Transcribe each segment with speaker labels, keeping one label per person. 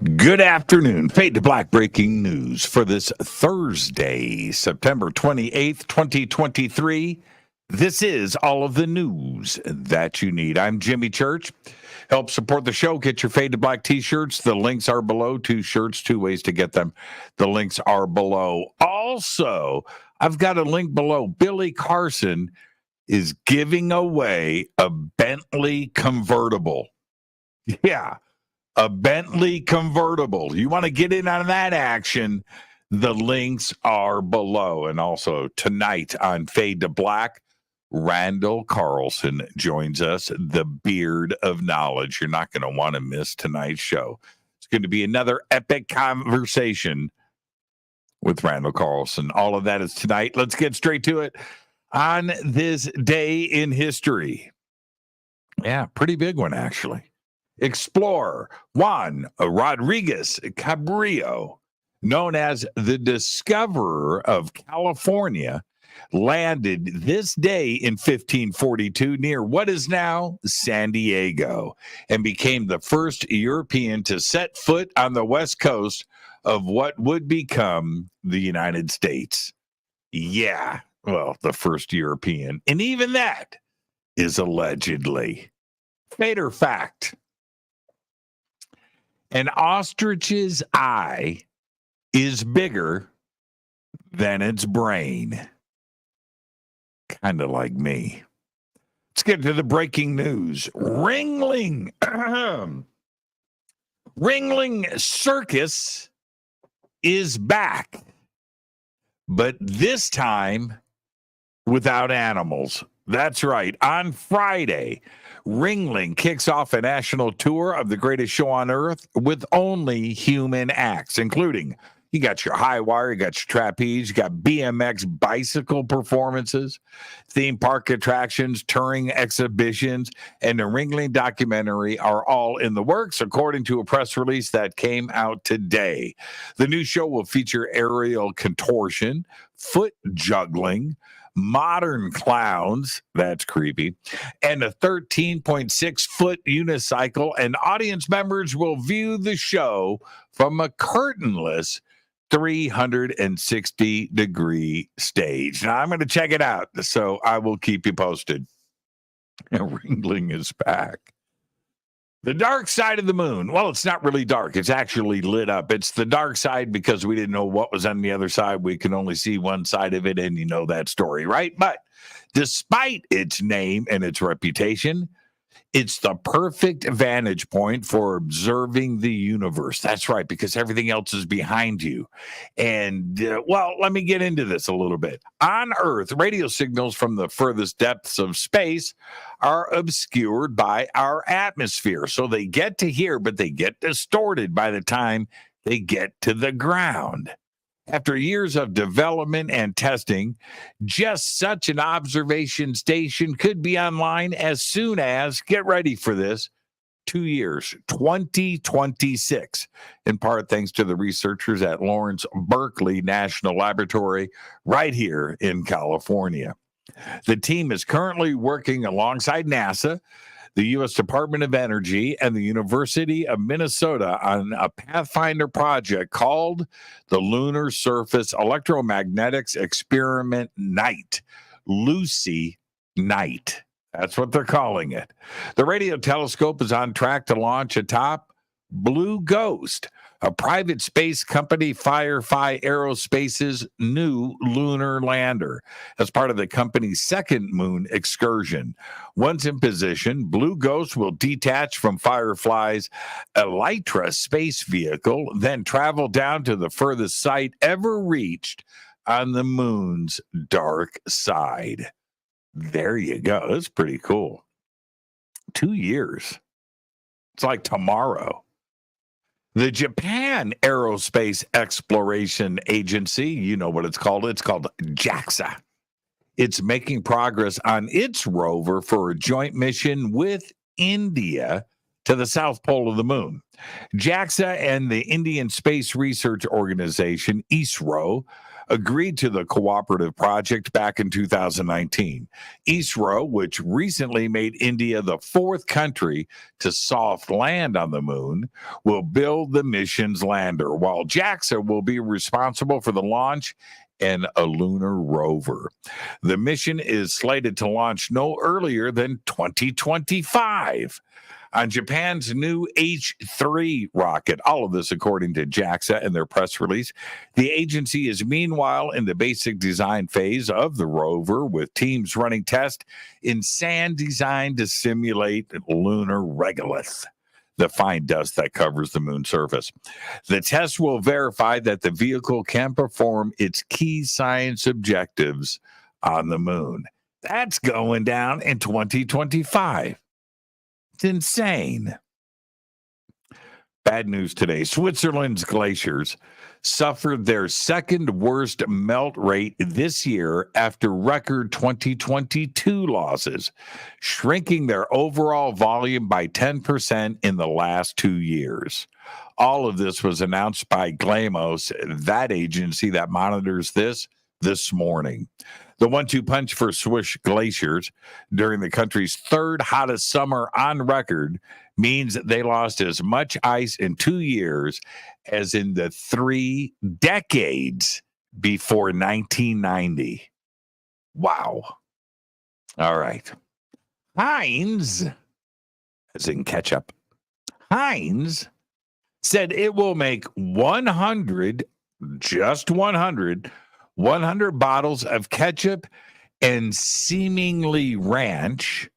Speaker 1: Good afternoon. Fade to Black breaking news for this Thursday, September 28th, 2023. This is all of the news that you need. I'm Jimmy Church. Help support the show. Get your Fade to Black T-shirts. The links are below. 2 shirts, 2 ways to get them. The links are below. Also, I've got a link below. Billy Carson is giving away a Bentley convertible. Yeah. A Bentley convertible. You want to get in on that action? The links are below. And also tonight on Fade to Black, Randall Carlson joins us, the beard of knowledge. You're not going to want to miss tonight's show. It's going to be another epic conversation with Randall Carlson. All of that is tonight. Let's get straight to it. On this day in history. Yeah, pretty big one, actually. Explorer Juan Rodriguez Cabrillo, known as the discoverer of California, landed this day in 1542 near what is now San Diego and became the first European to set foot on the west coast of what would become the United States. Yeah, well, the first European. And even that is allegedly. Fader fact. An ostrich's eye is bigger than its brain. Kind of like me. Let's get to the breaking news. Ringling Circus is back, but this time without animals. That's right. On Friday, Ringling kicks off a national tour of the greatest show on earth with only human acts, including you got your high wire, you got your trapeze, you got BMX bicycle performances, theme park attractions, touring exhibitions, and the Ringling documentary are all in the works, according to a press release that came out today. The new show will feature aerial contortion, foot juggling, modern clowns, that's creepy, and a 13.6-foot unicycle, and audience members will view the show from a curtainless 360-degree stage. Now, I'm going to check it out, so I will keep you posted. Ringling is back. The dark side of the moon. Well, it's not really dark. It's actually lit up. It's the dark side because we didn't know what was on the other side. We can only see one side of it, and you know that story, right? But despite its name and its reputation, it's the perfect vantage point for observing the universe. That's right, because everything else is behind you. And, well, let me get into this a little bit. On Earth, radio signals from the furthest depths of space are obscured by our atmosphere. So they get to here, but they get distorted by the time they get to the ground. After years of development and testing, just such an observation station could be online as soon as, get ready for this, 2 years, 2026, in part thanks to the researchers at Lawrence Berkeley National Laboratory right here in California. The team is currently working alongside NASA, the U.S. Department of Energy, and the University of Minnesota on a Pathfinder project called the Lunar Surface Electromagnetics Experiment Night, Lucy Night. That's what they're calling it. The radio telescope is on track to launch atop Blue Ghost, a private space company, Firefly Aerospace's new lunar lander, as part of the company's second moon excursion. Once in position, Blue Ghost will detach from Firefly's Elytra space vehicle, then travel down to the furthest site ever reached on the moon's dark side. There you go. That's pretty cool. 2 years. It's like tomorrow. The Japan Aerospace Exploration Agency, you know what it's called JAXA. It's making progress on its rover for a joint mission with India to the South Pole of the moon. JAXA and the Indian Space Research Organization, ISRO, agreed to the cooperative project back in 2019. ISRO, which recently made India the fourth country to soft land on the moon, will build the mission's lander, while JAXA will be responsible for the launch and a lunar rover. The mission is slated to launch no earlier than 2025 on Japan's new H3 rocket. All of this according to JAXA and their press release. The agency is meanwhile in the basic design phase of the rover, with teams running tests in sand designed to simulate lunar regolith, the fine dust that covers the moon's surface. The test will verify that the vehicle can perform its key science objectives on the moon. That's going down in 2025. It's insane. Bad news today. Switzerland's glaciers suffered their second worst melt rate this year after record 2022 losses, shrinking their overall volume by 10% in the last 2 years. All of this was announced by Glamos, that agency that monitors this morning. The 1-2 punch for Swiss glaciers during the country's third hottest summer on record means that they lost as much ice in 2 years as in the 3 decades before 1990. Wow. All right. Heinz, as in ketchup, Heinz said it will make 100 bottles of ketchup and seemingly ranch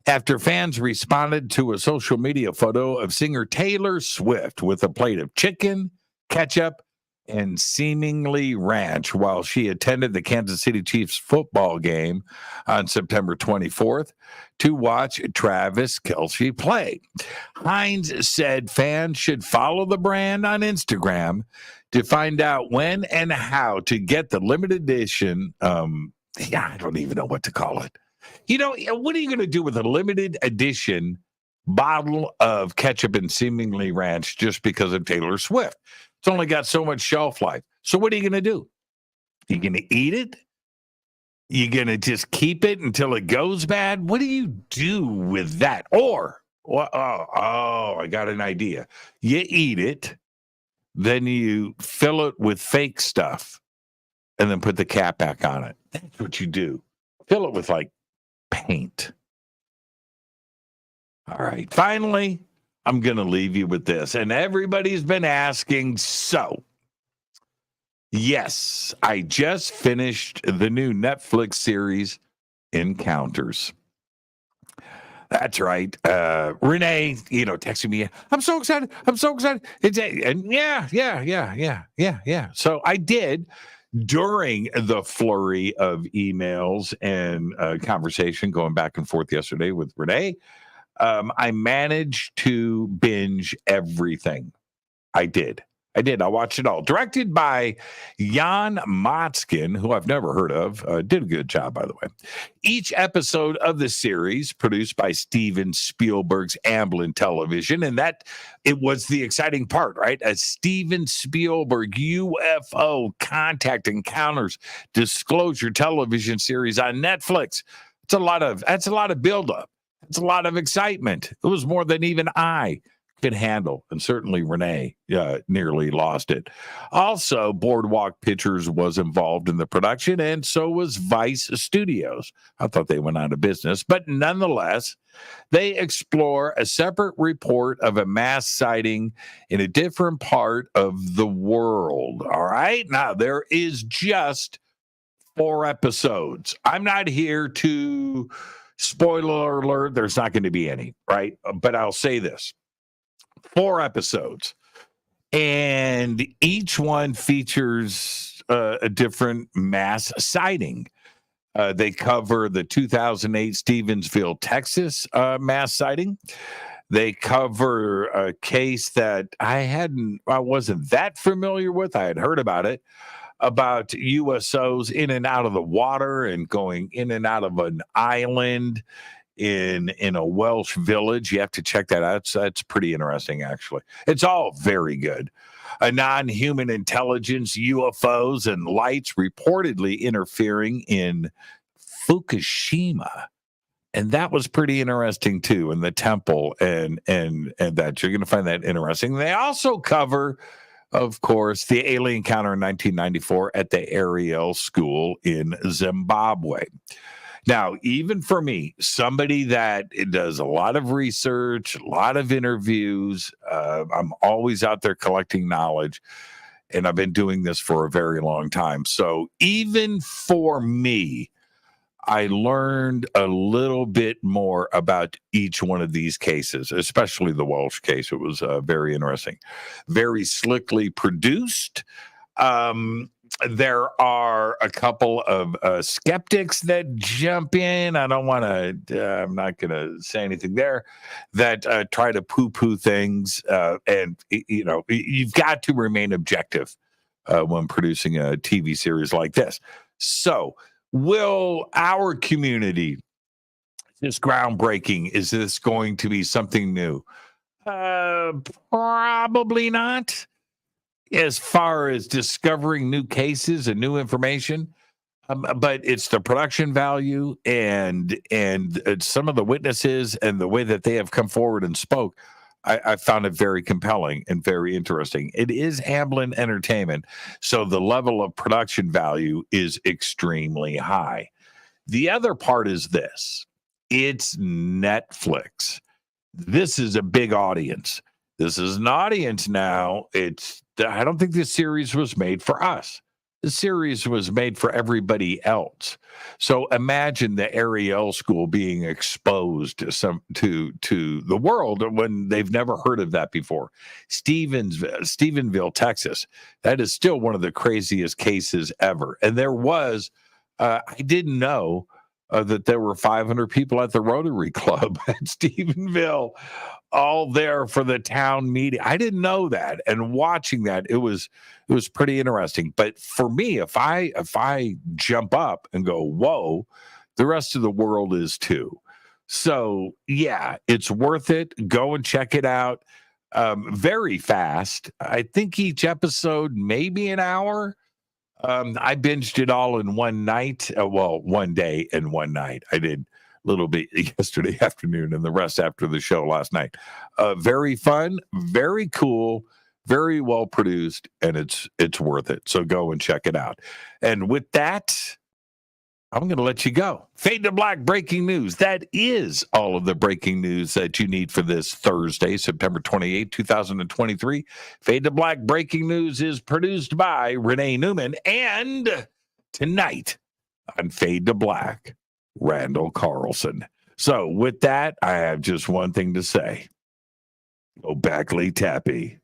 Speaker 1: after fans responded to a social media photo of singer Taylor Swift with a plate of chicken, ketchup, and seemingly ranch while she attended the Kansas City Chiefs football game on September 24th to watch Travis Kelce play. Heinz said fans should follow the brand on Instagram to find out when and how to get the limited edition. I don't even know what to call it. What are you going to do with a limited edition bottle of ketchup and seemingly ranch just because of Taylor Swift? It's only got so much shelf life. So what are you going to do? You going to eat it? You going to just keep it until it goes bad? What do you do with that? Or, I got an idea. You eat it, then you fill it with fake stuff, and then put the cap back on it. That's what you do. Fill it with like paint. All right. Finally, I'm going to leave you with this. And everybody's been asking, so, yes, I just finished the new Netflix series, Encounters. That's right. Renee, texting me, I'm so excited. And yeah. So I did, during the flurry of emails and conversation going back and forth yesterday with Renee, I managed to binge everything. I did. I watched it all. Directed by Jan Motzkin, who I've never heard of. Did a good job, by the way. Each episode of the series produced by Steven Spielberg's Amblin Television. And it was the exciting part, right? A Steven Spielberg UFO Contact Encounters Disclosure television series on Netflix. That's a lot of buildup. It's a lot of excitement. It was more than even I could handle. And certainly Renee nearly lost it. Also, Boardwalk Pictures was involved in the production, and so was Vice Studios. I thought they went out of business. But nonetheless, they explore a separate report of a mass sighting in a different part of the world. All right? Now, there is just 4 episodes. I'm not here to... Spoiler alert, there's not going to be any, right? But I'll say this. 4 episodes. And each one features a different mass sighting. They cover the 2008 Stevensville, Texas mass sighting. They cover a case that I wasn't that familiar with. I had heard about it, about USOs in and out of the water and going in and out of an island in a Welsh village. You have to check that out. That's pretty interesting, actually. It's all very good. A non-human intelligence, UFOs, and lights reportedly interfering in Fukushima. And that was pretty interesting too, in the temple and that you're going to find that interesting. They also cover, of course, the alien encounter in 1994 at the Ariel School in Zimbabwe. Now, even for me, somebody that does a lot of research, a lot of interviews, I'm always out there collecting knowledge, and I've been doing this for a very long time. So even for me, I learned a little bit more about each one of these cases, especially the Welsh case. It was very interesting, very slickly produced. There are a couple of skeptics that jump in. I'm not going to say anything there, that try to poo-poo things. And, you've got to remain objective when producing a TV series like this. So, will our community, this groundbreaking, is this going to be something new? Probably not. As far as discovering new cases and new information, but it's the production value and some of the witnesses and the way that they have come forward and spoke. I found it very compelling and very interesting. It is Amblin Entertainment, so the level of production value is extremely high. The other part is this. It's Netflix. This is a big audience. This is an audience now. I don't think this series was made for us. The series was made for everybody else. So imagine the Ariel School being exposed to the world when they've never heard of that before. Stephenville, Texas. That is still one of the craziest cases ever. And there was, I didn't know that there were 500 people at the Rotary Club at Stephenville, all there for the town meeting. I didn't know that. And watching that, it was pretty interesting. But for me, if I jump up and go, whoa, the rest of the world is too. So yeah, it's worth it. Go and check it out. Very fast. I think each episode, maybe an hour. I binged it all in one night. One day and one night. I did a little bit yesterday afternoon and the rest after the show last night. Very fun, very cool, very well produced, and it's worth it. So go and check it out. And with that, I'm going to let you go. Fade to Black breaking news. That is all of the breaking news that you need for this Thursday, September 28, 2023. Fade to Black breaking news is produced by Renee Newman. And tonight on Fade to Black, Randall Carlson. So with that, I have just one thing to say. Go Backley Tappy.